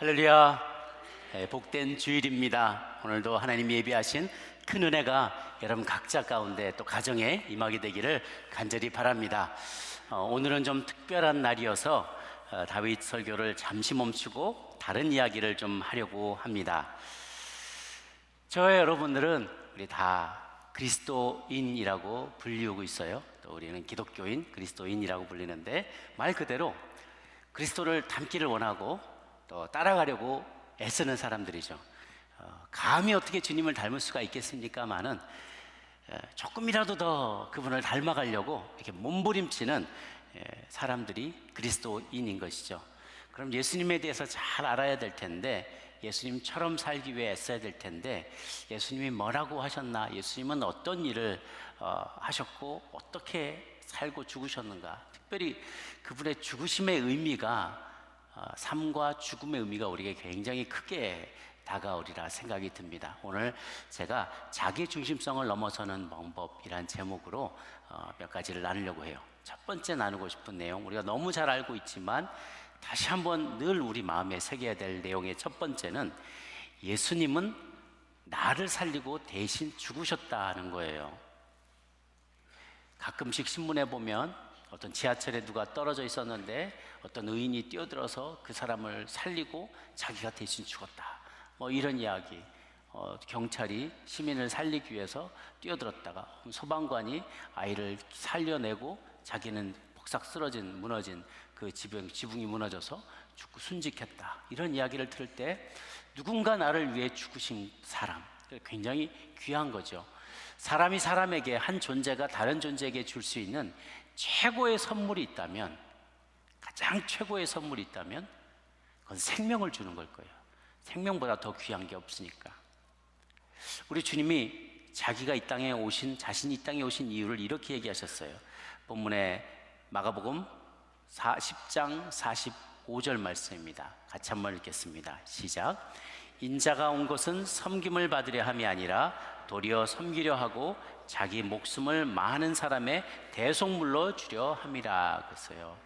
할렐루야. 복된 주일입니다. 오늘도 하나님 예비하신 큰 은혜가 여러분 각자 가운데 또 가정에 임하게 되기를 간절히 바랍니다. 오늘은 좀 특별한 날이어서 다윗 설교를 잠시 멈추고 다른 이야기를 좀 하려고 합니다. 저와 여러분들은 우리 다 그리스도인이라고 불리우고 있어요. 또 우리는 기독교인, 그리스도인이라고 불리는데 말 그대로 그리스도를 닮기를 원하고 또 따라가려고 애쓰는 사람들이죠. 감히 어떻게 주님을 닮을 수가 있겠습니까마는 조금이라도 더 그분을 닮아가려고 이렇게 몸부림치는 사람들이 그리스도인인 것이죠. 그럼 예수님에 대해서 잘 알아야 될 텐데, 예수님처럼 살기 위해 애써야 될 텐데, 예수님이 뭐라고 하셨나, 예수님은 어떤 일을 하셨고 어떻게 살고 죽으셨는가, 특별히 그분의 죽으심의 의미가 삶과 죽음의 의미가 우리에게 굉장히 크게 다가오리라 생각이 듭니다. 오늘 제가 자기 중심성을 넘어서는 방법이란 제목으로 몇 가지를 나누려고 해요. 첫 번째 나누고 싶은 내용, 우리가 너무 잘 알고 있지만 다시 한번 늘 우리 마음에 새겨야 될 내용의 첫 번째는 예수님은 나를 살리고 대신 죽으셨다는 거예요. 가끔씩 신문에 보면 어떤 지하철에 누가 떨어져 있었는데 어떤 의인이 뛰어들어서 그 사람을 살리고 자기가 대신 죽었다, 뭐 이런 이야기. 경찰이 시민을 살리기 위해서 뛰어들었다가 소방관이 아이를 살려내고 자기는 폭삭 쓰러진, 무너진 그 지붕이 무너져서 죽고 순직했다, 이런 이야기를 들을 때 누군가 나를 위해 죽으신 사람, 굉장히 귀한 거죠. 사람이 사람에게, 한 존재가 다른 존재에게 줄 수 있는 최고의 선물이 있다면, 가장 최고의 선물이 있다면 그건 생명을 주는 걸 거예요. 생명보다 더 귀한 게 없으니까. 우리 주님이 자기가 이 땅에 오신, 자신이 이 땅에 오신 이유를 이렇게 얘기하셨어요. 본문에 마가복음 10장 45절 말씀입니다. 같이 한번 읽겠습니다. 시작. 인자가 온 것은 섬김을 받으려 함이 아니라 도리어 섬기려 하고 자기 목숨을 많은 사람의 대속물로 주려 함이라 그랬어요.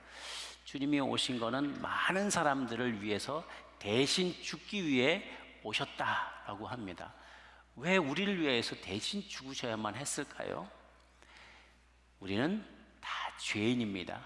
주님이 오신 거는 많은 사람들을 위해서 대신 죽기 위해 오셨다라고 합니다. 왜 우리를 위해서 대신 죽으셔야만 했을까요? 우리는 다 죄인입니다.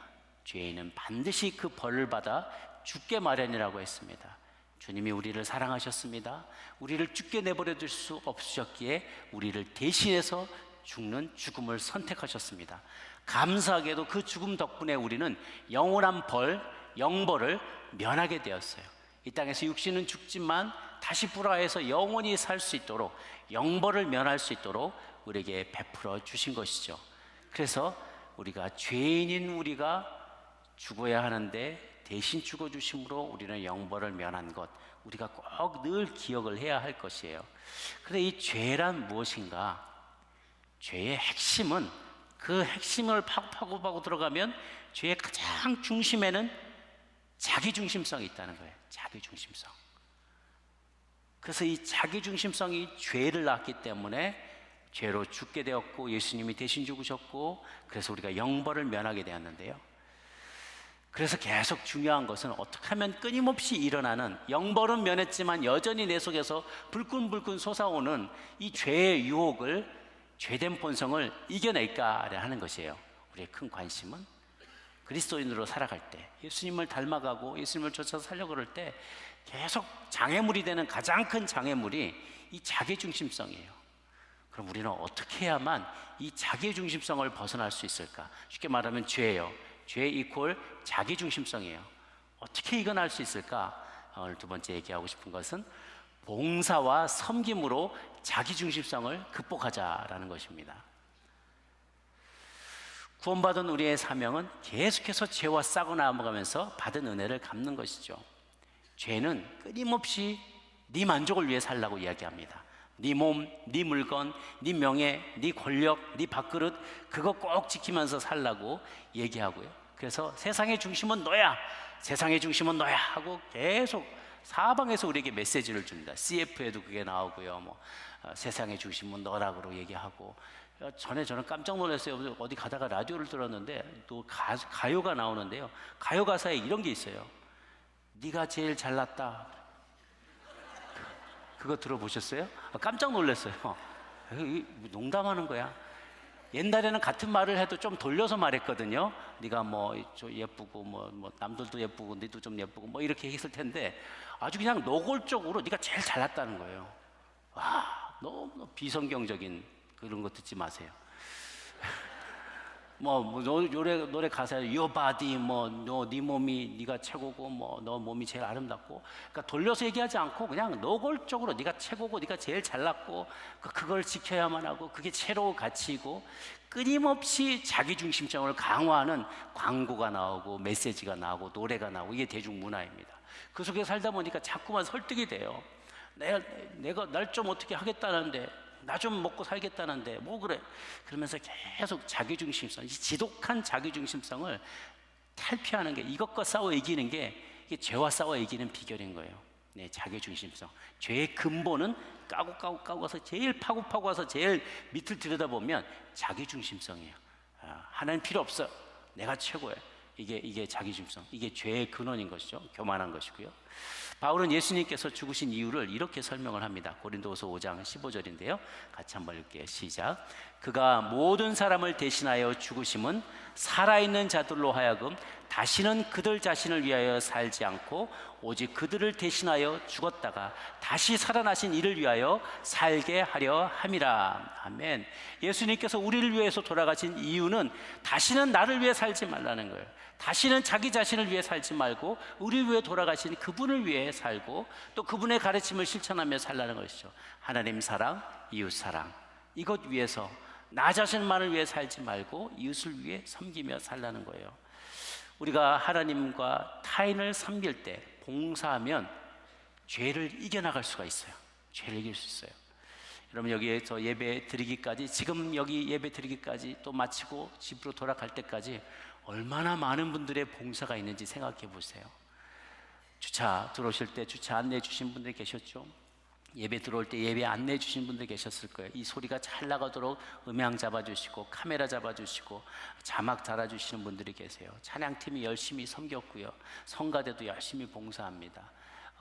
죄인은 반드시 그 벌을 받아 죽게 마련이라고 했습니다. 주님이 우리를 사랑하셨습니다. 우리를 죽게 내버려 둘 수 없으셨기에 우리를 대신해서 죽는 죽음을 선택하셨습니다. 감사하게도 그 죽음 덕분에 우리는 영원한 벌, 영벌을 면하게 되었어요. 이 땅에서 육신은 죽지만 다시 부활해서 영원히 살 수 있도록, 영벌을 면할 수 있도록 우리에게 베풀어 주신 것이죠. 그래서 우리가, 죄인인 우리가 죽어야 하는데 대신 죽어주심으로 우리는 영벌을 면한 것, 우리가 꼭 늘 기억을 해야 할 것이에요. 그런데 이 죄란 무엇인가? 죄의 핵심은, 그 핵심을 파고 들어가면 죄의 가장 중심에는 자기중심성이 있다는 거예요. 자기중심성. 그래서 이 자기중심성이 죄를 낳기 때문에 죄로 죽게 되었고, 예수님이 대신 죽으셨고, 그래서 우리가 영벌을 면하게 되었는데요. 그래서 계속 중요한 것은 어떻게 하면 끊임없이 일어나는, 영벌은 면했지만 여전히 내 속에서 불끈불끈 솟아오는 이 죄의 유혹을, 죄된 본성을 이겨낼까 하는 것이에요. 우리의 큰 관심은 그리스도인으로 살아갈 때, 예수님을 닮아가고 예수님을 쫓아서 살려고 그럴 때 계속 장애물이 되는 가장 큰 장애물이 이 자기중심성이에요. 그럼 우리는 어떻게 해야만 이 자기중심성을 벗어날 수 있을까? 쉽게 말하면 죄예요. 죄 이퀄 자기중심성이에요. 어떻게 이겨낼 수 있을까? 오늘 두 번째 얘기하고 싶은 것은 봉사와 섬김으로 자기중심성을 극복하자라는 것입니다. 구원받은 우리의 사명은 계속해서 죄와 싸고 나아가면서 받은 은혜를 갚는 것이죠. 죄는 끊임없이 네 만족을 위해 살라고 이야기합니다. 네 몸, 네 물건, 네 명예, 네 권력, 네 밥그릇, 그거 꼭 지키면서 살라고 얘기하고요. 그래서 세상의 중심은 너야, 세상의 중심은 너야 하고 계속 사방에서 우리에게 메시지를 줍니다. CF에도 그게 나오고요. 세상의 중심은 너라고 얘기하고. 전에 저는 깜짝 놀랐어요. 어디 가다가 라디오를 들었는데 또 가요가 나오는데요. 가요 가사에 이런 게 있어요. 네가 제일 잘났다. 그거 들어보셨어요? 깜짝 놀랐어요. 농담하는 거야. 옛날에는 같은 말을 해도 좀 돌려서 말했거든요. 네가 뭐 예쁘고 뭐 남들도 예쁘고 너도 좀 예쁘고 뭐 이렇게 했을 텐데 아주 그냥 노골적으로 네가 제일 잘났다는 거예요. 와, 너무 비성경적인 그런 거 듣지 마세요. 노래 가사에 Your body, 네 몸이 네가 최고고, 너 몸이 제일 아름답고, 그러니까 돌려서 얘기하지 않고 그냥 노골적으로 네가 최고고, 네가 제일 잘났고, 그걸 지켜야만 하고, 그게 최고 가치이고, 끊임없이 자기중심성을 강화하는 광고가 나오고, 메시지가 나오고, 노래가 나오고, 이게 대중문화입니다. 그 속에 살다 보니까 자꾸만 설득이 돼요. 내가 날 좀 어떻게 하겠다는데, 나 좀 먹고 살겠다는데 뭐 그래? 그러면서 계속 자기중심성, 지독한 자기중심성을 탈피하는 게, 이것과 싸워 이기는 게, 이게 죄와 싸워 이기는 비결인 거예요. 네, 자기중심성. 죄의 근본은 까고 가서 제일 파고 가서 제일 밑을 들여다보면 자기중심성이에요. 하나님 필요 없어. 내가 최고야. 이게 자기중심성. 이게 죄의 근원인 것이죠. 교만한 것이고요. 바울은 예수님께서 죽으신 이유를 이렇게 설명을 합니다. 고린도후서 5장 15절인데요. 같이 한번 읽게요. 시작. 그가 모든 사람을 대신하여 죽으심은 살아있는 자들로 하여금 다시는 그들 자신을 위하여 살지 않고 오직 그들을 대신하여 죽었다가 다시 살아나신 이를 위하여 살게 하려 함이라. 아멘. 예수님께서 우리를 위해서 돌아가신 이유는 다시는 나를 위해 살지 말라는 거예요. 다시는 자기 자신을 위해 살지 말고 우리 위해 돌아가신 그분을 위해 살고 또 그분의 가르침을 실천하며 살라는 것이죠. 하나님 사랑, 이웃 사랑, 이것 위해서 나 자신만을 위해 살지 말고 이웃을 위해 섬기며 살라는 거예요. 우리가 하나님과 타인을 섬길 때 봉사하면 죄를 이겨나갈 수가 있어요. 죄를 이길 수 있어요. 여러분, 여기에서 예배 드리기까지, 지금 여기 예배 드리기까지 또 마치고 집으로 돌아갈 때까지 얼마나 많은 분들의 봉사가 있는지 생각해 보세요. 주차 들어오실 때 주차 안내해 주신 분들 계셨죠? 예배 들어올 때 예배 안내해 주신 분들 계셨을 거예요. 이 소리가 잘 나가도록 음향 잡아주시고 카메라 잡아주시고 자막 달아주시는 분들이 계세요. 찬양팀이 열심히 섬겼고요. 성가대도 열심히 봉사합니다.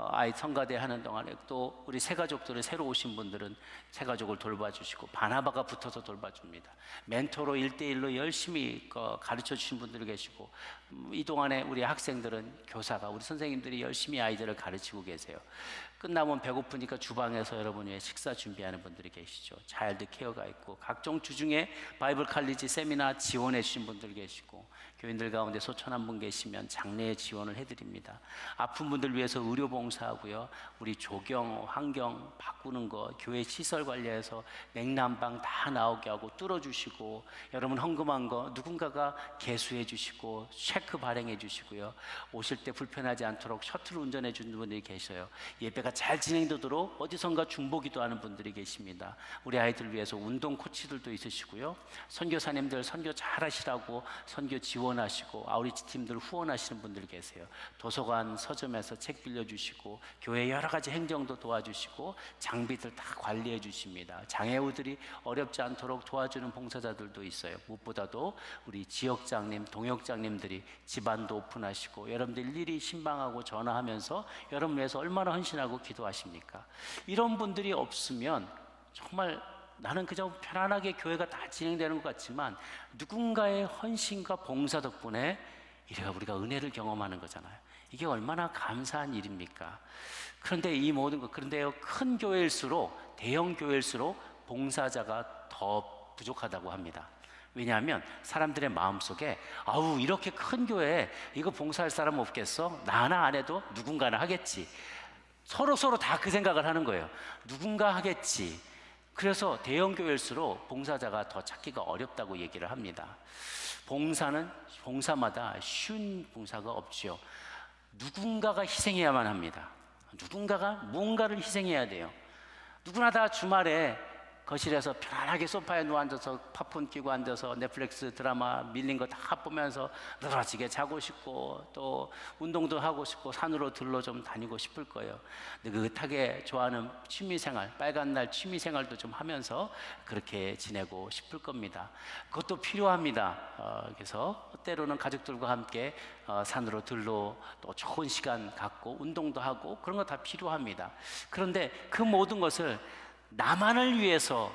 아이 성가대 하는 동안에 또 우리 새가족들은 새로 오신 분들은 새가족을 돌봐주시고 바나바가 붙어서 돌봐줍니다. 멘토로 1대1로 열심히 가르쳐 주신 분들이 계시고 이 동안에 우리 학생들은 교사가, 우리 선생님들이 열심히 아이들을 가르치고 계세요. 끝나면 배고프니까 주방에서 여러분 위해 식사 준비하는 분들이 계시죠. 차일드 케어가 있고 각종 주중에 바이블 칼리지 세미나 지원해 주신 분들 계시고 교인들 가운데 소천한 분 계시면 장례에 지원을 해드립니다. 아픈 분들 위해서 의료 봉사하고요. 우리 조경, 환경 바꾸는 거, 교회 시설 관리해서 냉난방 다 나오게 하고 뚫어주시고 여러분 헌금한 거 누군가가 개수해 주시고 체크 발행해 주시고요. 오실 때 불편하지 않도록 셔틀 운전해 주는 분들이 계셔요. 예배가 잘 진행되도록 어디선가 중보기도 하는 분들이 계십니다. 우리 아이들 위해서 운동 코치들도 있으시고요. 선교사님들 선교 잘 하시라고 선교 지원하시고 아우리치 팀들 후원하시는 분들 계세요. 도서관 서점에서 책 빌려주시고 교회 여러 가지 행정도 도와주시고 장비들 다 관리해 주십니다. 장애우들이 어렵지 않도록 도와주는 봉사자들도 있어요. 무엇보다도 우리 지역장님, 동역장님들이 집안도 오픈하시고 여러분들 일일이 신방하고 전화하면서 여러분 위해서 얼마나 헌신하고 기도하십니까? 이런 분들이 없으면 정말 나는 그저 편안하게 교회가 다 진행되는 것 같지만 누군가의 헌신과 봉사 덕분에 이래가 우리가 은혜를 경험하는 거잖아요. 이게 얼마나 감사한 일입니까? 그런데 이 모든 것, 그런데요, 큰 교회일수록, 대형 교회일수록 봉사자가 더 부족하다고 합니다. 왜냐하면 사람들의 마음속에 아우 이렇게 큰 교회에 이거 봉사할 사람 없겠어? 나 하나 안 해도 누군가는 하겠지. 서로 다 그 생각을 하는 거예요. 누군가 하겠지. 그래서 대형 교회일수록 봉사자가 더 찾기가 어렵다고 얘기를 합니다. 봉사마다 쉬운 봉사가 없죠. 누군가가 희생해야만 합니다. 누군가가 무언가를 희생해야 돼요. 누구나 다 주말에 거실에서 편안하게 소파에 누워 앉아서 팝콘 끼고 앉아서 넷플릭스 드라마 밀린 거 다 보면서 늘어지게 자고 싶고 또 운동도 하고 싶고 산으로 들러 좀 다니고 싶을 거예요. 느긋하게 좋아하는 취미생활, 빨간 날 취미생활도 좀 하면서 그렇게 지내고 싶을 겁니다. 그것도 필요합니다. 그래서 때로는 가족들과 함께 산으로 들러 또 좋은 시간 갖고 운동도 하고 그런 거 다 필요합니다. 그런데 그 모든 것을 나만을 위해서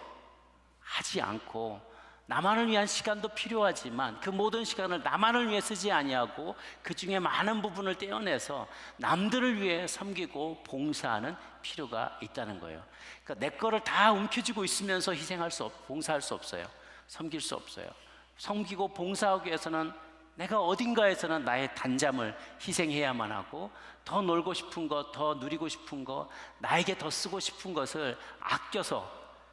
하지 않고, 나만을 위한 시간도 필요하지만 그 모든 시간을 나만을 위해 쓰지 아니하고 그 중에 많은 부분을 떼어내서 남들을 위해 섬기고 봉사하는 필요가 있다는 거예요. 그러니까 내 거를 다 움켜쥐고 있으면서 봉사할 수 없어요. 섬길 수 없어요. 섬기고 봉사하기 위해서는 내가 어딘가에서는 나의 단잠을 희생해야만 하고, 더 놀고 싶은 것, 더 누리고 싶은 것, 나에게 더 쓰고 싶은 것을 아껴서,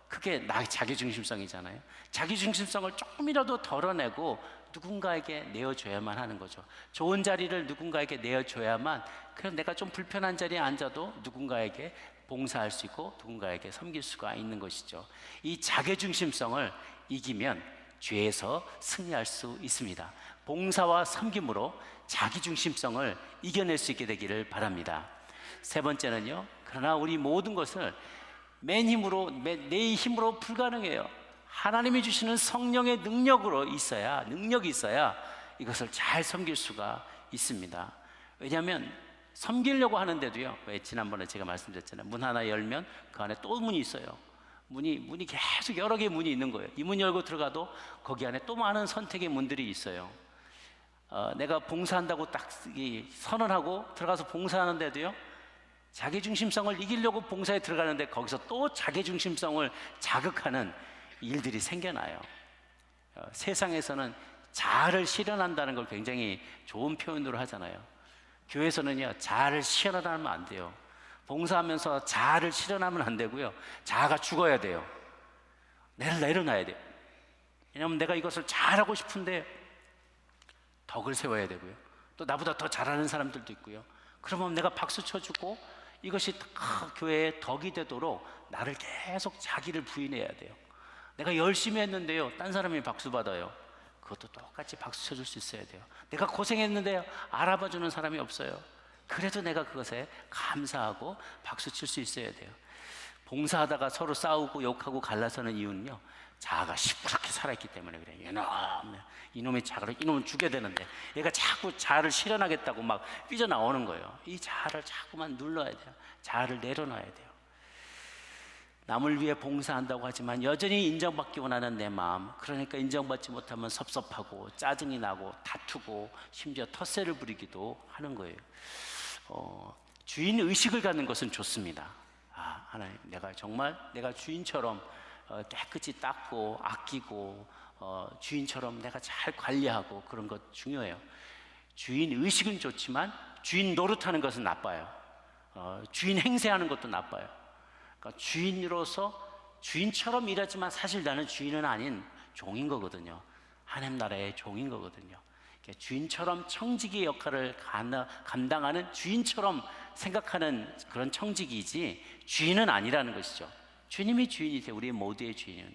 그게 나의 자기중심성이잖아요. 자기중심성을 조금이라도 덜어내고 누군가에게 내어줘야만 하는 거죠. 좋은 자리를 누군가에게 내어줘야만, 그럼 내가 좀 불편한 자리에 앉아도 누군가에게 봉사할 수 있고 누군가에게 섬길 수가 있는 것이죠. 이 자기중심성을 이기면 죄에서 승리할 수 있습니다. 봉사와 섬김으로 자기중심성을 이겨낼 수 있게 되기를 바랍니다. 세 번째는요, 그러나 우리 모든 것을 내 힘으로 불가능해요. 하나님이 주시는 성령의 능력이 있어야 이것을 잘 섬길 수가 있습니다. 왜냐하면 섬기려고 하는데도요, 왜 지난번에 제가 말씀드렸잖아요. 문 하나 열면 그 안에 또 문이 있어요. 문이 계속 여러 개의 문이 있는 거예요. 이 문 열고 들어가도 거기 안에 또 많은 선택의 문들이 있어요. 내가 봉사한다고 딱 선언하고 들어가서 봉사하는데도요, 자기중심성을 이기려고 봉사에 들어가는데 거기서 또 자기중심성을 자극하는 일들이 생겨나요. 세상에서는 자아를 실현한다는 걸 굉장히 좋은 표현으로 하잖아요. 교회에서는요, 자아를 실현하면 안 돼요. 봉사하면서 자아를 실현하면 안 되고요, 자아가 죽어야 돼요. 내려놔야 돼요. 왜냐하면 내가 이것을 잘하고 싶은데 덕을 세워야 되고요, 또 나보다 더 잘하는 사람들도 있고요. 그러면 내가 박수 쳐주고 이것이 교회의 덕이 되도록 나를 계속 자기를 부인해야 돼요. 내가 열심히 했는데요, 딴 사람이 박수 받아요. 그것도 똑같이 박수 쳐줄 수 있어야 돼요. 내가 고생했는데 알아봐주는 사람이 없어요. 그래도 내가 그것에 감사하고 박수 칠 수 있어야 돼요. 봉사하다가 서로 싸우고 욕하고 갈라서는 이유는요, 자아가 시퍼렇게 살아있기 때문에 그래요. 이놈의 자아를, 이놈은 죽여야 되는데 얘가 자꾸 자아를 실현하겠다고 막 삐져나오는 거예요. 이 자아를 자꾸만 눌러야 돼요. 자아를 내려놔야 돼요. 남을 위해 봉사한다고 하지만 여전히 인정받기 원하는 내 마음, 그러니까 인정받지 못하면 섭섭하고 짜증이 나고 다투고 심지어 텃세를 부리기도 하는 거예요. 주인 의식을 갖는 것은 좋습니다. 하나님, 내가 정말 내가 주인처럼 깨끗이 닦고 아끼고 주인처럼 내가 잘 관리하고 그런 것 중요해요. 주인 의식은 좋지만 주인 노릇하는 것은 나빠요. 주인 행세하는 것도 나빠요. 그러니까 주인으로서 주인처럼 일하지만 사실 나는 주인은 아닌 종인 거거든요. 하나님 나라의 종인 거거든요. 주인처럼 청지기의 역할을 감당하는, 주인처럼 생각하는 그런 청지기이지 주인은 아니라는 것이죠. 주님이 주인이세요. 우리 모두의 주인은.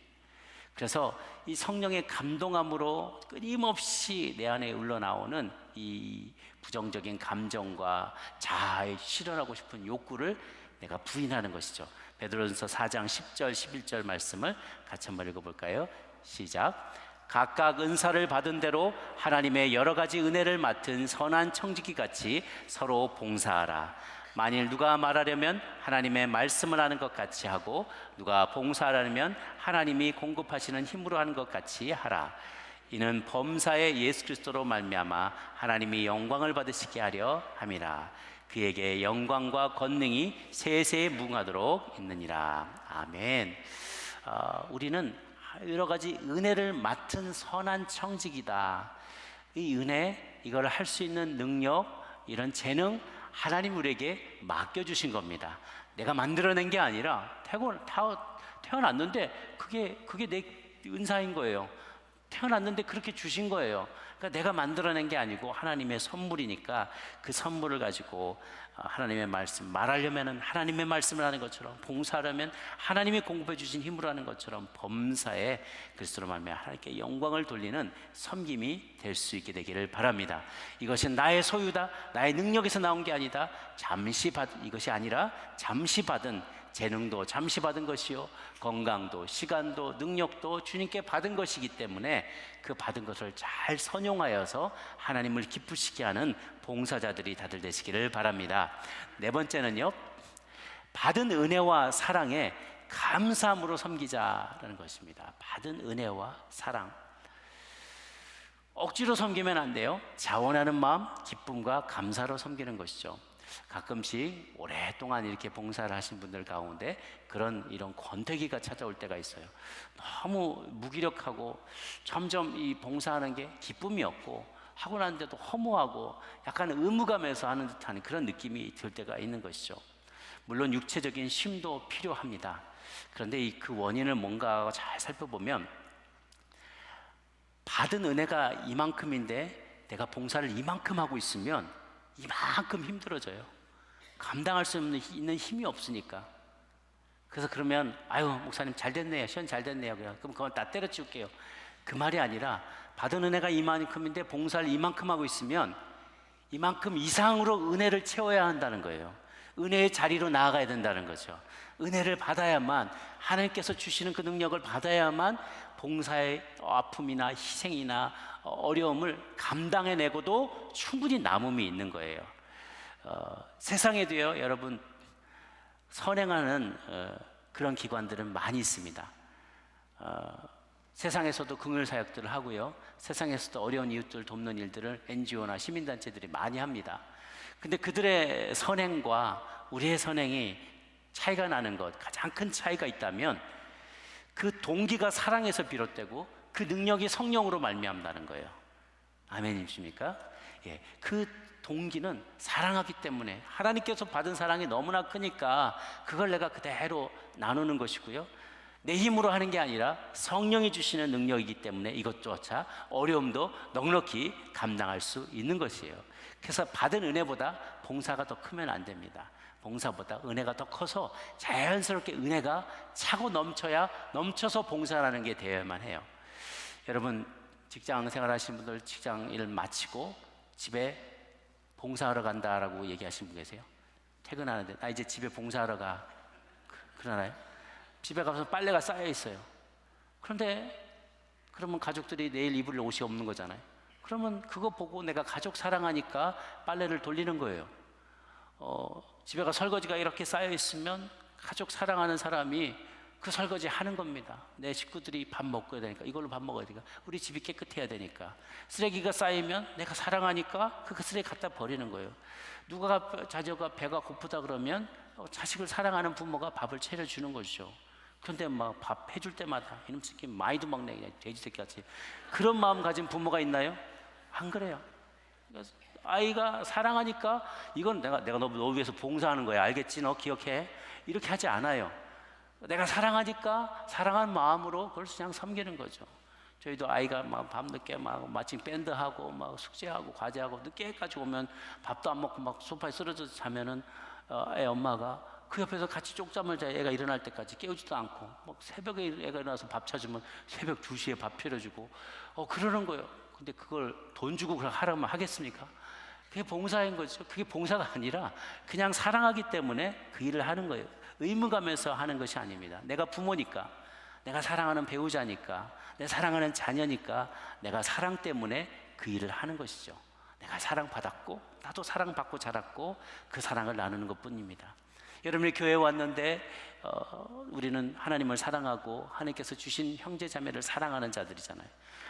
그래서 이 성령의 감동함으로 끊임없이 내 안에 흘러나오는 이 부정적인 감정과 자아에 실현하고 싶은 욕구를 내가 부인하는 것이죠. 베드로전서 4장 10절 11절 말씀을 같이 한번 읽어볼까요? 시작. 각각 은사를 받은 대로 하나님의 여러 가지 은혜를 맡은 선한 청지기 같이 서로 봉사하라. 만일 누가 말하려면 하나님의 말씀을 하는 것 같이 하고, 누가 봉사하려면 하나님이 공급하시는 힘으로 하는 것 같이 하라. 이는 범사의 예수 그리스도로 말미암아 하나님이 영광을 받으시게 하려 함이라. 그에게 영광과 권능이 세세에 무궁하도록 있느니라. 아멘. 우리는 여러 가지 은혜를 맡은 선한 청지기다. 이 은혜, 이걸 할 수 있는 능력, 이런 재능, 하나님 우리에게 맡겨주신 겁니다. 내가 만들어낸 게 아니라 태어났는데 그게 내 은사인 거예요. 태어났는데 그렇게 주신 거예요. 그러니까 내가 만들어낸 게 아니고 하나님의 선물이니까 그 선물을 가지고 하나님의 말씀 말하려면 하나님의 말씀을 하는 것처럼, 봉사하려면 하나님이 공급해 주신 힘으로 하는 것처럼 범사에 그리스도로 말미암아 하나님께 영광을 돌리는 섬김이 될 수 있게 되기를 바랍니다. 이것은 나의 소유다, 나의 능력에서 나온 게 아니다, 이것이 아니라 잠시 받은 재능도 잠시 받은 것이요, 건강도 시간도 능력도 주님께 받은 것이기 때문에 그 받은 것을 잘 선용하여서 하나님을 기쁘시게 하는 봉사자들이 다들 되시기를 바랍니다. 네 번째는요, 받은 은혜와 사랑에 감사함으로 섬기자라는 것입니다. 받은 은혜와 사랑, 억지로 섬기면 안 돼요. 자원하는 마음, 기쁨과 감사로 섬기는 것이죠. 가끔씩 오랫동안 이렇게 봉사를 하신 분들 가운데 이런 권태기가 찾아올 때가 있어요. 너무 무기력하고 점점 이 봉사하는 게 기쁨이 없고 하고 나는데도 허무하고 약간 의무감에서 하는 듯한 그런 느낌이 들 때가 있는 것이죠. 물론 육체적인 쉼도 필요합니다. 그런데 그 원인을 뭔가 잘 살펴보면 받은 은혜가 이만큼인데 내가 봉사를 이만큼 하고 있으면 이만큼 힘들어져요. 감당할 수 있는 힘이 없으니까. 그래서 그러면 아유 목사님 잘 됐네요, 시원 잘 됐네요, 그럼 그건 다 때려치울게요. 그 말이 아니라 받은 은혜가 이만큼인데 봉사를 이만큼 하고 있으면 이만큼 이상으로 은혜를 채워야 한다는 거예요. 은혜의 자리로 나아가야 된다는 거죠. 은혜를 받아야만, 하나님께서 주시는 그 능력을 받아야만 봉사의 아픔이나 희생이나 어려움을 감당해내고도 충분히 남음이 있는 거예요. 세상에도요, 여러분 선행하는 그런 기관들은 많이 있습니다. 세상에서도 긍휼 사역들을 하고요, 세상에서도 어려운 이웃들 돕는 일들을 NGO나 시민단체들이 많이 합니다. 근데 그들의 선행과 우리의 선행이 차이가 나는 것, 가장 큰 차이가 있다면 그 동기가 사랑에서 비롯되고 그 능력이 성령으로 말미암다는 거예요. 아멘이십니까? 예, 그 동기는 사랑하기 때문에, 하나님께서 받은 사랑이 너무나 크니까 그걸 내가 그대로 나누는 것이고요, 내 힘으로 하는 게 아니라 성령이 주시는 능력이기 때문에 이것조차 어려움도 넉넉히 감당할 수 있는 것이에요. 그래서 받은 은혜보다 봉사가 더 크면 안 됩니다. 봉사보다 은혜가 더 커서 자연스럽게 은혜가 차고 넘쳐서 봉사라는 게 되어야만 해요. 여러분 직장 생활하시는 분들, 직장 일 마치고 집에 봉사하러 간다라고 얘기하시는 분 계세요? 퇴근하는데 나 이제 집에 봉사하러 가, 그러나요? 집에 가서 빨래가 쌓여 있어요. 그러면 가족들이 내일 입을 옷이 없는 거잖아요. 그러면 그거 보고 내가 가족 사랑하니까 빨래를 돌리는 거예요. 집에 가 설거지가 이렇게 쌓여 있으면 가족 사랑하는 사람이 그 설거지 하는 겁니다. 내 식구들이 밥 먹어야 되니까, 이걸로 밥 먹어야 되니까, 우리 집이 깨끗해야 되니까. 쓰레기가 쌓이면 내가 사랑하니까 그 쓰레기 갖다 버리는 거예요. 자녀가 배가 고프다 그러면 자식을 사랑하는 부모가 밥을 차려주는 것이죠. 그런데 막 밥 해줄 때마다 이놈 새끼 많이도 먹네, 그냥 돼지 새끼 같이, 그런 마음 가진 부모가 있나요? 안 그래요. 아이가 사랑하니까 이건 내가 너 위해서 봉사하는 거야, 알겠지? 너 기억해? 이렇게 하지 않아요. 내가 사랑하니까 사랑하는 마음으로 그걸 그냥 섬기는 거죠. 저희도 아이가 막 밤늦게 막 마침 밴드하고 막 숙제하고 과제하고 늦게까지 오면 밥도 안 먹고 막 소파에 쓰러져서 자면은 애 엄마가 그 옆에서 같이 쪽잠을 자, 애가 일어날 때까지 깨우지도 않고, 막 새벽에 애가 일어나서 밥 찾으면 새벽 2시에 밥 차려주고 그러는 거예요. 근데 그걸 돈 주고 그걸 하라면 하겠습니까? 그게 봉사인 거죠. 그게 봉사가 아니라 그냥 사랑하기 때문에 그 일을 하는 거예요. 의무감에서 하는 것이 아닙니다. 내가 부모니까, 내가 사랑하는 배우자니까, 내 사랑하는 자녀니까 내가 사랑 때문에 그 일을 하는 것이죠. 내가 사랑받았고 나도 사랑받고 자랐고 그 사랑을 나누는 것뿐입니다. 여러분이 교회에 왔는데 우리는 하나님을 사랑하고 하나님께서 주신 형제 자매를 사랑하는 자들이잖아요.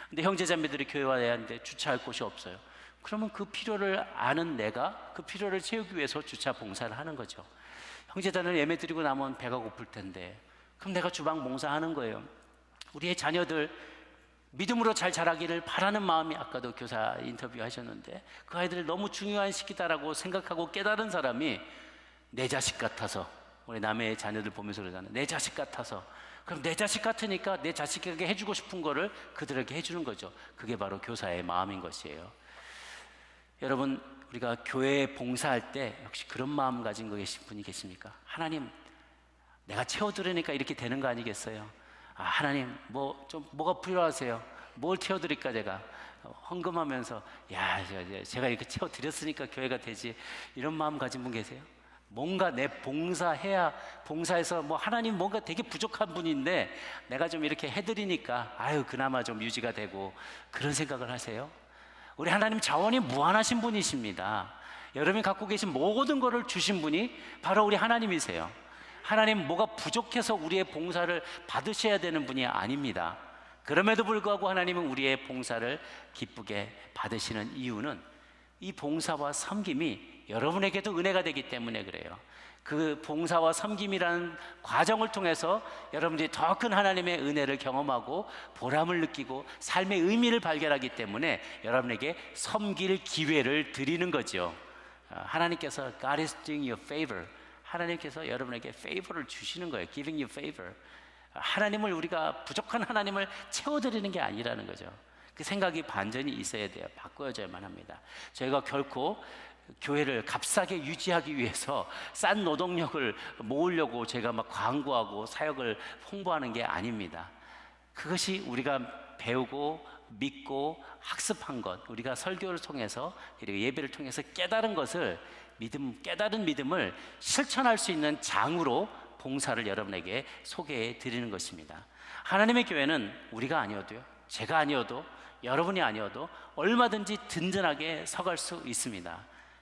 근데 형제 자매들이 교회에 와야 하는데 주차할 곳이 없어요. 그러면 그 필요를 아는 내가 그 필요를 채우기 위해서 주차 봉사를 하는 거죠. 형제단을 예매 드리고 나면 배가 고플 텐데 그럼 내가 주방 봉사하는 거예요. 우리의 자녀들 믿음으로 잘 자라기를 바라는 마음이, 아까도 교사 인터뷰 하셨는데 그 아이들 너무 중요한 시기다라고 생각하고 깨달은 사람이 내 자식 같아서 우리 남의 자녀들 보면서 그러잖아요. 내 자식 같아서. 그럼 내 자식 같으니까 내 자식에게 해주고 싶은 거를 그들에게 해주는 거죠. 그게 바로 교사의 마음인 것이에요. 여러분, 우리가 교회에 봉사할 때 혹시 그런 마음 가진 거 계신 분이 계십니까? 하나님, 내가 채워드리니까 이렇게 되는 거 아니겠어요? 하나님, 뭐가 필요하세요? 뭘 채워드릴까 제가? 헌금하면서 제가 이렇게 채워드렸으니까 교회가 되지, 이런 마음 가진 분 계세요? 뭔가 내 봉사해서 하나님 뭔가 되게 부족한 분인데 내가 좀 이렇게 해드리니까 그나마 좀 유지가 되고, 그런 생각을 하세요? 우리 하나님 자원이 무한하신 분이십니다. 여러분이 갖고 계신 모든 것을 주신 분이 바로 우리 하나님이세요. 하나님 뭐가 부족해서 우리의 봉사를 받으셔야 되는 분이 아닙니다. 그럼에도 불구하고 하나님은 우리의 봉사를 기쁘게 받으시는 이유는 이 봉사와 섬김이 여러분에게도 은혜가 되기 때문에 그래요. 그 봉사와 섬김이라는 과정을 통해서 여러분들이 더 큰 하나님의 은혜를 경험하고 보람을 느끼고 삶의 의미를 발견하기 때문에 여러분에게 섬길 기회를 드리는 거죠. 하나님께서 God is doing you a favor. 하나님께서 여러분에게 favor를 주시는 거예요. Giving you favor. 하나님을, 우리가 부족한 하나님을 채워드리는 게 아니라는 거죠. 그 생각이 반전이 있어야 돼요. 바꿔야만 합니다. 저희가 결코 교회를 값싸게 유지하기 위해서 싼 노동력을 모으려고 제가 광고하고 사역을 홍보하는 게 아닙니다. 그것이 우리가 배우고 믿고 학습한 것, 우리가 설교를 통해서 그리고 예배를 통해서 깨달은 것을 깨달은 믿음을 실천할 수 있는 장으로 봉사를 여러분에게 소개해 드리는 것입니다. 하나님의 교회는 우리가 아니어도요, 제가 아니어도, 여러분이 아니어도 얼마든지 든든하게 서갈 수 있습니다.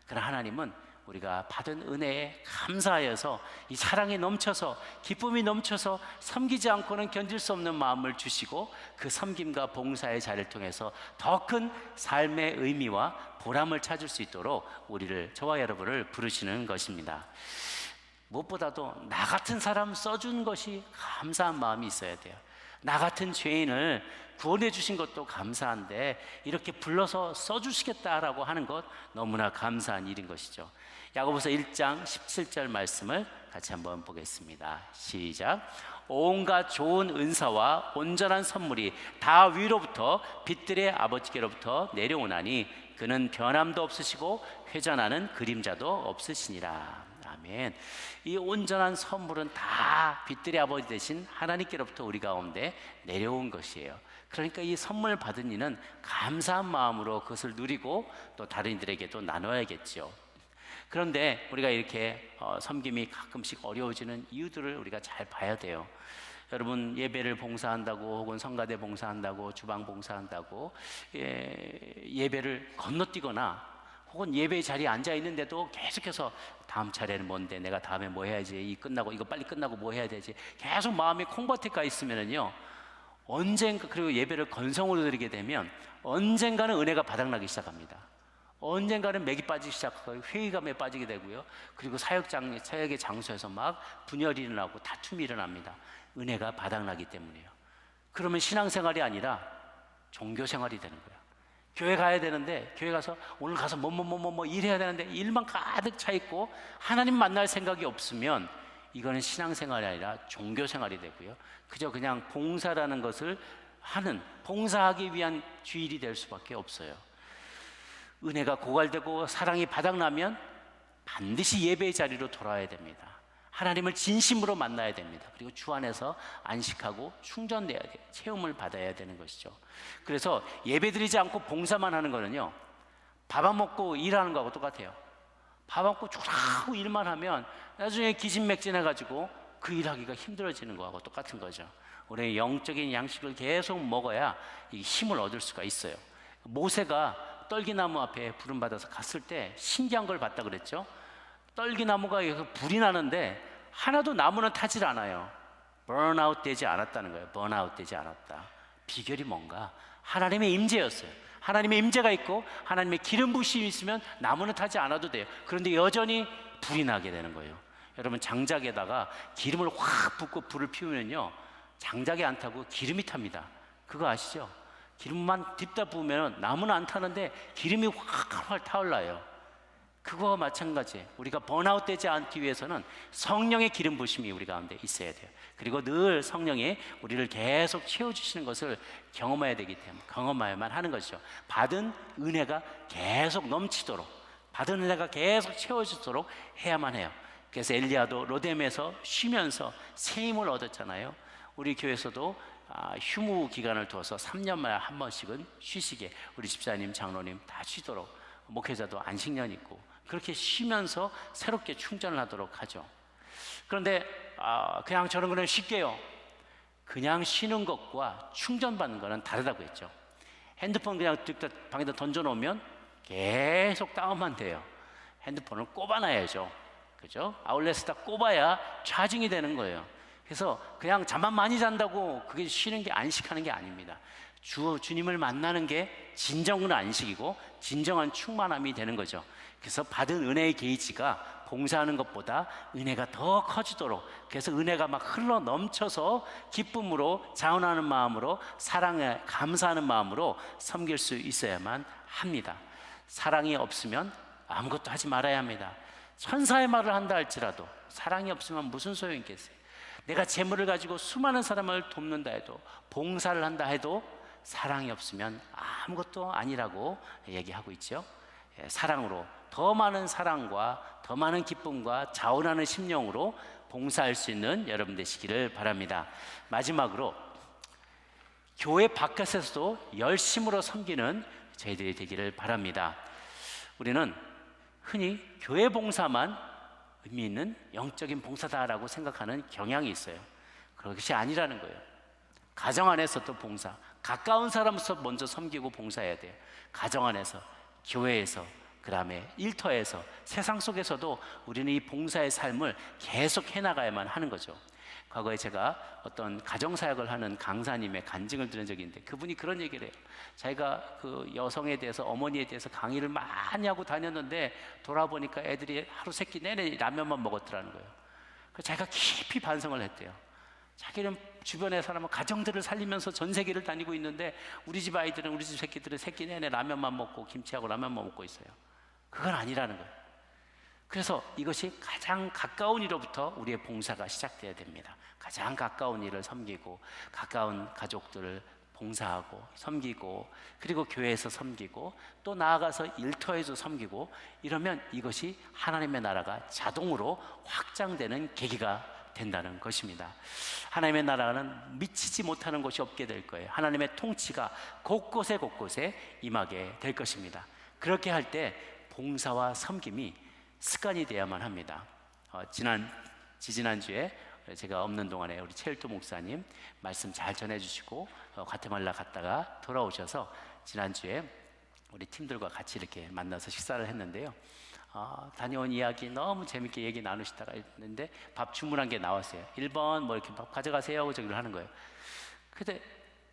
그러나 하나님은 우리가 받은 은혜에 감사하여서 이 사랑이 넘쳐서, 기쁨이 넘쳐서 섬기지 않고는 견딜 수 없는 마음을 주시고, 그 섬김과 봉사의 자리를 통해서 더 큰 삶의 의미와 보람을 찾을 수 있도록 저와 여러분을 부르시는 것입니다. 무엇보다도 나 같은 사람 써준 것이 감사한 마음이 있어야 돼요. 나 같은 죄인을 구원해 주신 것도 감사한데 이렇게 불러서 써주시겠다라고 하는 것, 너무나 감사한 일인 것이죠. 야고보서 1장 17절 말씀을 같이 한번 보겠습니다. 시작. 온갖 좋은 은사와 온전한 선물이 다 위로부터 빛들의 아버지께로부터 내려오나니 그는 변함도 없으시고 회전하는 그림자도 없으시니라. 아멘. 이 온전한 선물은 다 빛들의 아버지 되신 하나님께로부터 우리 가운데 내려온 것이에요. 그러니까 이 선물 받은 이는 감사한 마음으로 그것을 누리고 또 다른 이들에게도 나눠야겠죠. 그런데 우리가 이렇게 섬김이 가끔씩 어려워지는 이유들을 우리가 잘 봐야 돼요. 여러분, 예배를 봉사한다고, 혹은 성가대 봉사한다고, 주방 봉사한다고 예배를 건너뛰거나, 혹은 예배의 자리에 앉아 있는데도 계속해서 다음 차례는 뭔데, 내가 다음에 뭐 해야지, 이거 빨리 끝나고 뭐 해야 되지, 계속 마음이 콩밭에 가 있으면은요, 언젠가, 그리고 예배를 건성으로 드리게 되면 언젠가는 은혜가 바닥나기 시작합니다. 언젠가는 맥이 빠지기 시작하고 회의감에 빠지게 되고요, 그리고 사역의 장소에서 막 분열이 일어나고 다툼이 일어납니다. 은혜가 바닥나기 때문이에요. 그러면 신앙생활이 아니라 종교생활이 되는 거예요. 교회 가야 되는데, 교회 가서 오늘 가서 일해야 되는데 일만 가득 차 있고 하나님 만날 생각이 없으면 이거는 신앙생활이 아니라 종교생활이 되고요, 그저 그냥 봉사라는 것을 봉사하기 위한 주일이 될 수밖에 없어요. 은혜가 고갈되고 사랑이 바닥나면 반드시 예배의 자리로 돌아와야 됩니다. 하나님을 진심으로 만나야 됩니다. 그리고 주 안에서 안식하고 충전돼야 돼요. 체험을 받아야 되는 것이죠. 그래서 예배드리지 않고 봉사만 하는 거는요, 밥 안 먹고 일하는 거하고 똑같아요. 밥 안 먹고 쭈라고 일만 하면 나중에 기진맥진해가지고 그 일하기가 힘들어지는 거하고 똑같은 거죠. 우리의 영적인 양식을 계속 먹어야 이 힘을 얻을 수가 있어요. 모세가 떨기나무 앞에 부름받아서 갔을 때 신기한 걸 봤다 그랬죠. 떨기나무가 불이 나는데 하나도 나무는 타질 않아요. 번아웃 되지 않았다는 거예요. 번아웃 되지 않았다. 비결이 뭔가? 하나님의 임재였어요. 하나님의 임재가 있고 하나님의 기름 부심이 있으면 나무는 타지 않아도 돼요. 그런데 여전히 불이 나게 되는 거예요. 여러분, 장작에다가 기름을 확 붓고 불을 피우면요, 장작이 안 타고 기름이 탑니다. 그거 아시죠? 기름만 딥다 부으면 나무는 안 타는데 기름이 확 타올라요. 그거와 마찬가지예요. 우리가 번아웃 되지 않기 위해서는 성령의 기름 부심이 우리 가운데 있어야 돼요. 그리고 늘 성령이 우리를 계속 채워주시는 것을 경험해야 되기 때문에 경험해야만 하는 것이죠. 받은 은혜가 계속 넘치도록, 받은 은혜가 계속 채워지도록 해야만 해요. 그래서 엘리야도 로뎀에서 쉬면서 새 힘을 얻었잖아요. 우리 교회에서도 휴무 기간을 두어서 3년마다 한 번씩은 쉬시게, 우리 집사님, 장로님 다 쉬도록, 목회자도 안식년 있고 그렇게 쉬면서 새롭게 충전을 하도록 하죠. 그런데 그냥 저런 거는 쉽게요. 그냥 쉬는 것과 충전받는 거는 다르다고 했죠. 핸드폰 그냥 방에다 던져놓으면 계속 다운만 돼요. 핸드폰을 꼽아놔야죠. 그죠? 아울렛에다 꼽아야 차징이 되는 거예요. 그래서 그냥 잠만 많이 잔다고 그게 쉬는 게 안식하는 게 아닙니다. 주님을 만나는 게 진정한 안식이고 진정한 충만함이 되는 거죠. 그래서 받은 은혜의 게이지가 봉사하는 것보다 은혜가 더 커지도록, 그래서 은혜가 막 흘러 넘쳐서 기쁨으로, 자원하는 마음으로, 사랑에 감사하는 마음으로 섬길 수 있어야만 합니다. 사랑이 없으면 아무것도 하지 말아야 합니다. 천사의 말을 한다 할지라도 사랑이 없으면 무슨 소용이 있겠어요? 내가 재물을 가지고 수많은 사람을 돕는다 해도, 봉사를 한다 해도 사랑이 없으면 아무것도 아니라고 얘기하고 있죠. 사랑으로, 더 많은 사랑과 더 많은 기쁨과 자원하는 심령으로 봉사할 수 있는 여러분 되시기를 바랍니다. 마지막으로 교회 바깥에서도 열심으로 섬기는 저희들이 되기를 바랍니다. 우리는 흔히 교회 봉사만 의미 있는 영적인 봉사다라고 생각하는 경향이 있어요. 그것이 아니라는 거예요. 가정 안에서도 봉사, 가까운 사람부터 먼저 섬기고 봉사해야 돼요. 가정 안에서, 교회에서, 그 다음에 일터에서, 세상 속에서도 우리는 이 봉사의 삶을 계속 해나가야만 하는 거죠. 과거에 제가 어떤 가정사역을 하는 강사님의 간증을 들은 적이 있는데, 그분이 그런 얘기를 해요. 자기가 그 여성에 대해서, 어머니에 대해서 강의를 많이 하고 다녔는데 돌아보니까 애들이 하루 세끼 내내 라면만 먹었더라는 거예요. 그래서 자기가 깊이 반성을 했대요. 자기는 주변의 사람은 가정들을 살리면서 전 세계를 다니고 있는데 우리 집 아이들은, 우리 집 새끼들은 세끼 내내 라면만 먹고 김치하고 라면만 먹고 있어요. 그건 아니라는 거예요. 그래서 이것이 가장 가까운 이로부터 우리의 봉사가 시작돼야 됩니다. 가장 가까운 일을 섬기고, 가까운 가족들을 봉사하고 섬기고, 그리고 교회에서 섬기고, 또 나아가서 일터에서 섬기고, 이러면 이것이 하나님의 나라가 자동으로 확장되는 계기가 된다는 것입니다. 하나님의 나라는 미치지 못하는 곳이 없게 될 거예요. 하나님의 통치가 곳곳에 곳곳에 임하게 될 것입니다. 그렇게 할 때 봉사와 섬김이 습관이 되어야만 합니다. 지지난주에 제가 없는 동안에 우리 최일도 목사님 말씀 잘 전해주시고 과테말라 갔다가 돌아오셔서 지난주에 우리 팀들과 같이 이렇게 만나서 식사를 했는데요. 다녀온 이야기 너무 재밌게 얘기 나누시다가 있는데 밥 주문한 게 나왔어요. 1번 뭐 이렇게 밥 가져가세요 하고 저기를 하는 거예요. 근데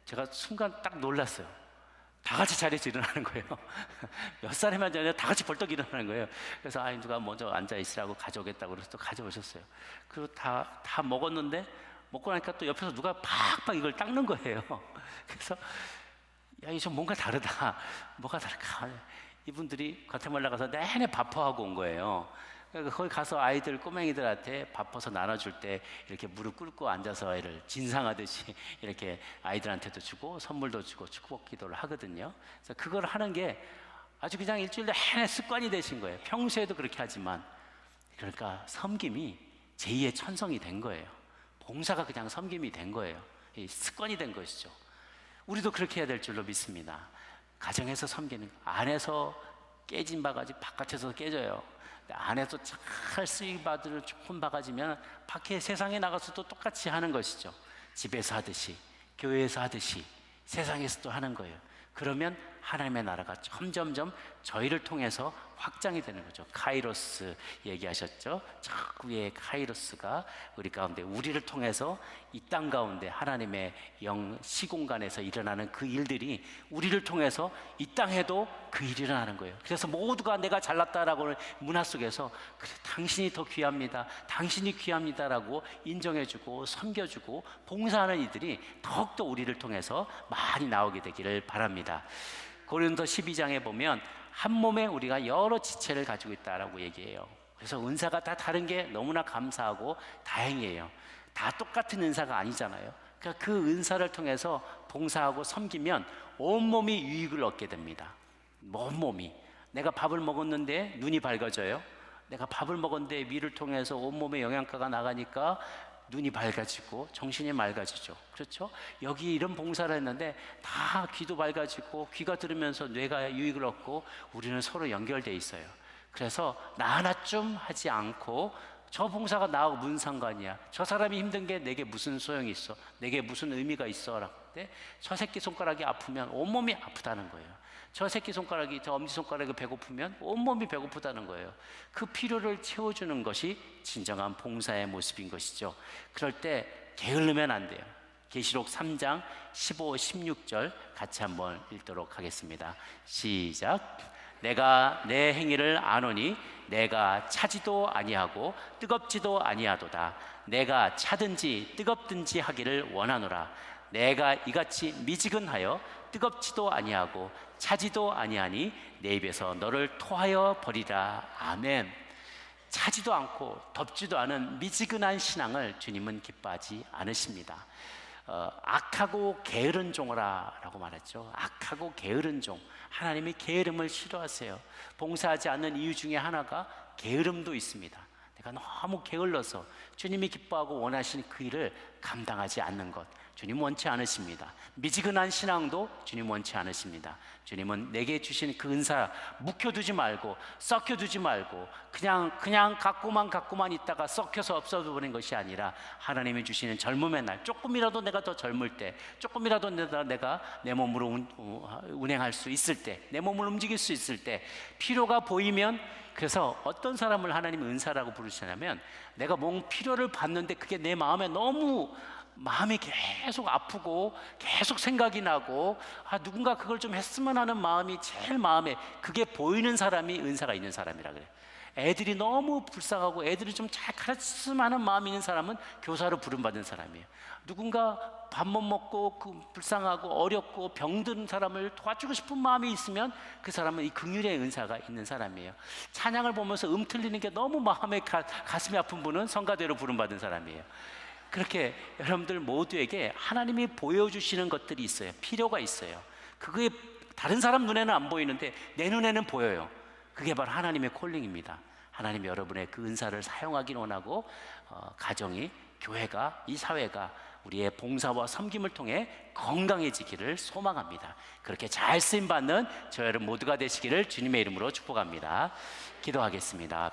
제가 순간 딱 놀랐어요. 다 같이 자리에서 일어나는 거예요. 몇 살이면 전에 다 같이 벌떡 일어나는 거예요. 그래서 누가 먼저 앉아 있으라고 가져오겠다고 그래서 또 가져오셨어요. 그리고 다 먹었는데, 먹고 나니까 또 옆에서 누가 팍팍 이걸 닦는 거예요. 그래서 야, 이거 좀 뭔가 다르다. 뭐가 다를까? 이분들이 과테말라 가서 내내 밥퍼하고 온 거예요. 그러니까 거기 가서 아이들, 꼬맹이들한테 밥퍼서 나눠줄 때 이렇게 무릎 꿇고 앉아서 애를 진상하듯이 이렇게 아이들한테도 주고 선물도 주고 축복 기도를 하거든요. 그래서 그걸 하는 게 아주 그냥 일주일 내내 습관이 되신 거예요. 평소에도 그렇게 하지만, 그러니까 섬김이 제2의 천성이 된 거예요. 봉사가 그냥 섬김이 된 거예요. 이 습관이 된 것이죠. 우리도 그렇게 해야 될 줄로 믿습니다. 가정에서 섬기는, 안에서 깨진 바가지 바깥에서 깨져요. 안에서 잘 쓰임받을 좋은 바가지면 밖에 세상에 나가서도 똑같이 하는 것이죠. 집에서 하듯이, 교회에서 하듯이, 세상에서도 하는 거예요. 그러면 하나님의 나라가 점점점 저희를 통해서 확장이 되는 거죠. 카이로스 얘기하셨죠. 저 위에 카이로스가 우리 가운데, 우리를 통해서 이 땅 가운데 하나님의 영 시공간에서 일어나는 그 일들이 우리를 통해서 이 땅에도 그 일이 일어나는 거예요. 그래서 모두가 내가 잘났다라고 문화 속에서, 그래 당신이 더 귀합니다, 당신이 귀합니다라고 인정해주고 섬겨주고 봉사하는 이들이 더욱더 우리를 통해서 많이 나오게 되기를 바랍니다. 고린도 12장에 보면 한 몸에 우리가 여러 지체를 가지고 있다라고 얘기해요. 그래서 은사가 다 다른 게 너무나 감사하고 다행이에요. 다 똑같은 은사가 아니잖아요. 그러니까 그 은사를 통해서 봉사하고 섬기면 온몸이 유익을 얻게 됩니다. 온몸이. 내가 밥을 먹었는데 눈이 밝아져요. 내가 밥을 먹었는데 위를 통해서 온몸에 영양가가 나가니까 눈이 밝아지고 정신이 맑아지죠. 그렇죠? 여기 이런 봉사를 했는데 다 귀도 밝아지고 귀가 들으면서 뇌가 유익을 얻고 우리는 서로 연결돼 있어요. 그래서 나 하나쯤 하지 않고 저 봉사가 나하고 무슨 상관이야? 저 사람이 힘든 게 내게 무슨 소용이 있어? 내게 무슨 의미가 있어? 라고 때 저 새끼손가락이 아프면 온몸이 아프다는 거예요. 저 새끼손가락이, 저 엄지손가락이 배고프면 온몸이 배고프다는 거예요. 그 필요를 채워주는 것이 진정한 봉사의 모습인 것이죠. 그럴 때 게을르면 안 돼요. 계시록 3장 15, 16절 같이 한번 읽도록 하겠습니다. 시작. 내가 내 행위를 아노니 내가 차지도 아니하고 뜨겁지도 아니하도다. 내가 차든지 뜨겁든지 하기를 원하노라. 내가 이같이 미지근하여 뜨겁지도 아니하고 차지도 아니하니 내 입에서 너를 토하여 버리라. 아멘. 차지도 않고 덥지도 않은 미지근한 신앙을 주님은 기뻐하지 않으십니다. 악하고 게으른 종이라 라고 말했죠. 악하고 게으른 종. 하나님이 게으름을 싫어하세요. 봉사하지 않는 이유 중에 하나가 게으름도 있습니다. 내가 너무 게을러서 주님이 기뻐하고 원하시는 그 일을 감당하지 않는 것, 주님 원치 않으십니다. 미지근한 신앙도 주님 원치 않으십니다. 주님은 내게 주신 그 은사 묵혀두지 말고 썩혀두지 말고 그냥 갖고만 있다가 썩혀서 없어버린 것이 아니라 하나님이 주시는 젊음의 날, 조금이라도 내가 더 젊을 때, 조금이라도 내가 내 몸으로 운행할 수 있을 때, 내 몸을 움직일 수 있을 때 필요가 보이면, 그래서 어떤 사람을 하나님이 은사라고 부르시냐면 내가 뭔 필요를 받는데 그게 내 마음에 너무 마음이 계속 아프고 계속 생각이 나고 누군가 그걸 좀 했으면 하는 마음이 제일 마음에 그게 보이는 사람이 은사가 있는 사람이라 그래요. 애들이 너무 불쌍하고 애들이 좀 잘 가르쳤으면 하는 마음이 있는 사람은 교사로 부름받은 사람이에요. 누군가 밥 못 먹고 불쌍하고 어렵고 병든 사람을 도와주고 싶은 마음이 있으면 그 사람은 이 긍휼의 은사가 있는 사람이에요. 찬양을 보면서 틀리는 게 너무 마음에 가슴이 아픈 분은 성가대로 부름받은 사람이에요. 그렇게 여러분들 모두에게 하나님이 보여주시는 것들이 있어요. 필요가 있어요. 그게 다른 사람 눈에는 안 보이는데 내 눈에는 보여요. 그게 바로 하나님의 콜링입니다. 하나님이 여러분의 그 은사를 사용하기를 원하고 가정이, 교회가, 이 사회가 우리의 봉사와 섬김을 통해 건강해지기를 소망합니다. 그렇게 잘 쓰임받는 저 여러분 모두가 되시기를 주님의 이름으로 축복합니다. 기도하겠습니다.